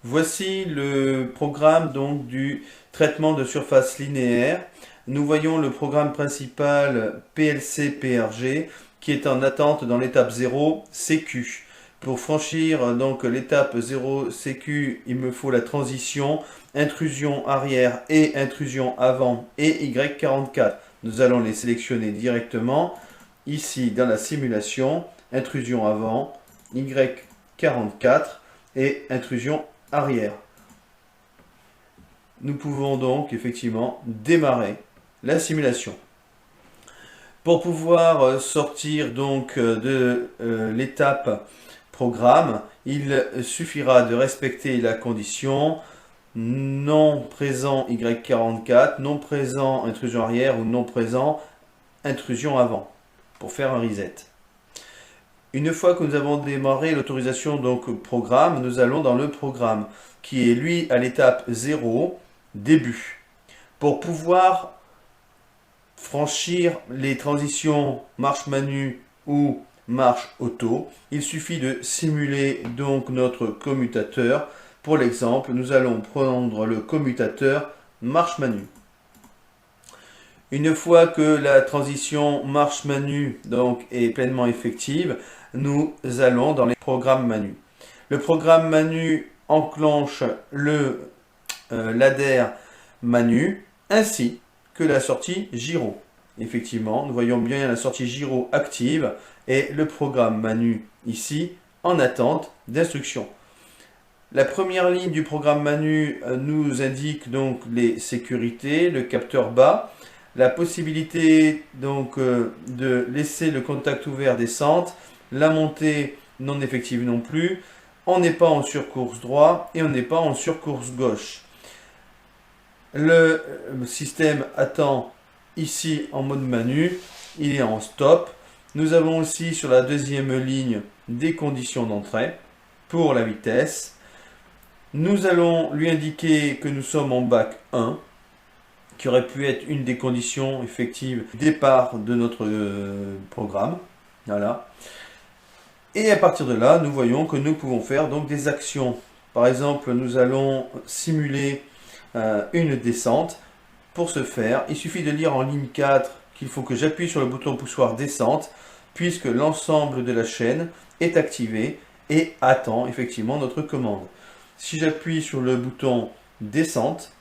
Voici le programme donc du traitement de surface linéaire. Nous voyons le programme principal PLC-PRG qui est en attente dans l'étape 0 CQ. Pour franchir donc l'étape 0 CQ, il me faut la transition intrusion arrière et intrusion avant et Y44. Nous allons les sélectionner directement ici dans la simulation, intrusion avant, Y44 et intrusion arrière. Nous pouvons donc effectivement démarrer la simulation. Pour pouvoir sortir donc de l'étape programme, il suffira de respecter la condition non présent Y44, non présent intrusion arrière ou non présent intrusion avant pour faire un reset. Une fois que nous avons démarré l'autorisation donc programme, nous allons dans le programme qui est lui à l'étape 0, début. Pour pouvoir franchir les transitions marche manu ou marche auto, il suffit de simuler donc notre commutateur. Pour l'exemple, nous allons prendre le commutateur marche manu. Une fois que la transition marche manu donc est pleinement effective, nous allons dans les programmes manu. Le programme manu enclenche le ladder manu ainsi que la sortie gyro. Effectivement, nous voyons bien la sortie gyro active et le programme manu ici en attente d'instruction. La première ligne du programme manu nous indique donc les sécurités, le capteur bas, la possibilité donc de laisser le contact ouvert descente, la montée non effective non plus, on n'est pas en surcourse droit et on n'est pas en surcourse gauche. Le système attend ici en mode manu, il est en stop. Nous avons aussi sur la deuxième ligne des conditions d'entrée pour la vitesse. Nous allons lui indiquer que nous sommes en bac 1, qui aurait pu être une des conditions effectives départ de notre programme. Voilà. Et à partir de là, nous voyons que nous pouvons faire donc des actions. Par exemple, nous allons simuler une descente. Pour ce faire, il suffit de lire en ligne 4 qu'il faut que j'appuie sur le bouton poussoir descente, puisque l'ensemble de la chaîne est activé et attend effectivement notre commande. Si j'appuie sur le bouton descente,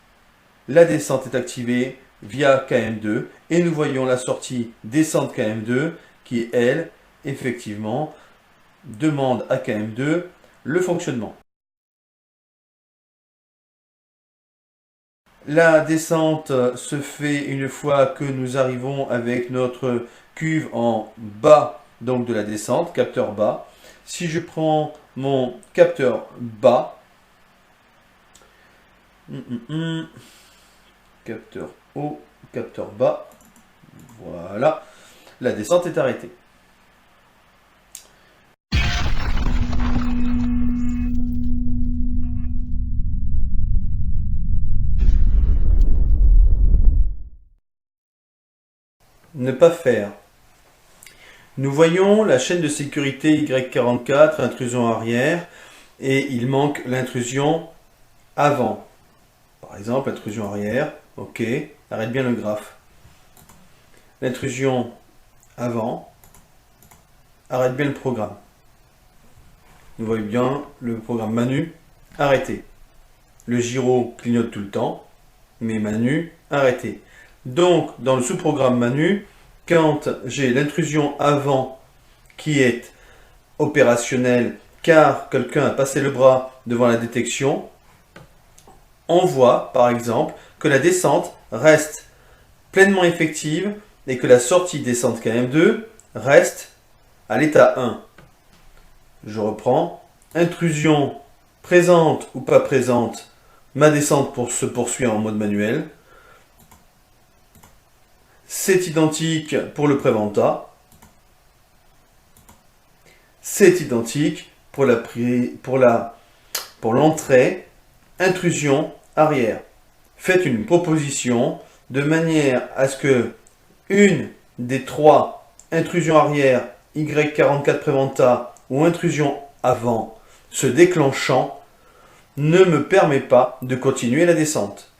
la descente est activée via KM2 et nous voyons la sortie descente KM2 qui, elle, effectivement, demande à KM2 le fonctionnement. La descente se fait une fois que nous arrivons avec notre cuve en bas donc de la descente, capteur bas. Si je prends mon capteur bas, capteur haut, capteur bas, voilà, la descente est arrêtée. Ne pas faire. Nous voyons la chaîne de sécurité Y44, intrusion arrière, et il manque l'intrusion avant. Par exemple, intrusion arrière, ok, arrête bien le graphe. L'intrusion avant, arrête bien le programme. Nous voyons bien le programme manu, arrêté. Le gyro clignote tout le temps, mais manu, arrêté. Donc, dans le sous-programme manu, quand j'ai l'intrusion avant qui est opérationnelle car quelqu'un a passé le bras devant la détection, on voit par exemple que la descente reste pleinement effective et que la sortie descente KM2 reste à l'état 1. Je reprends. Intrusion présente ou pas présente, ma descente se poursuit en mode manuel. C'est identique pour le préventa. C'est identique pour l'entrée, intrusion arrière. Faites une proposition de manière à ce que une des trois intrusions arrière, Y44 préventa ou intrusion avant se déclenchant, ne me permet pas de continuer la descente.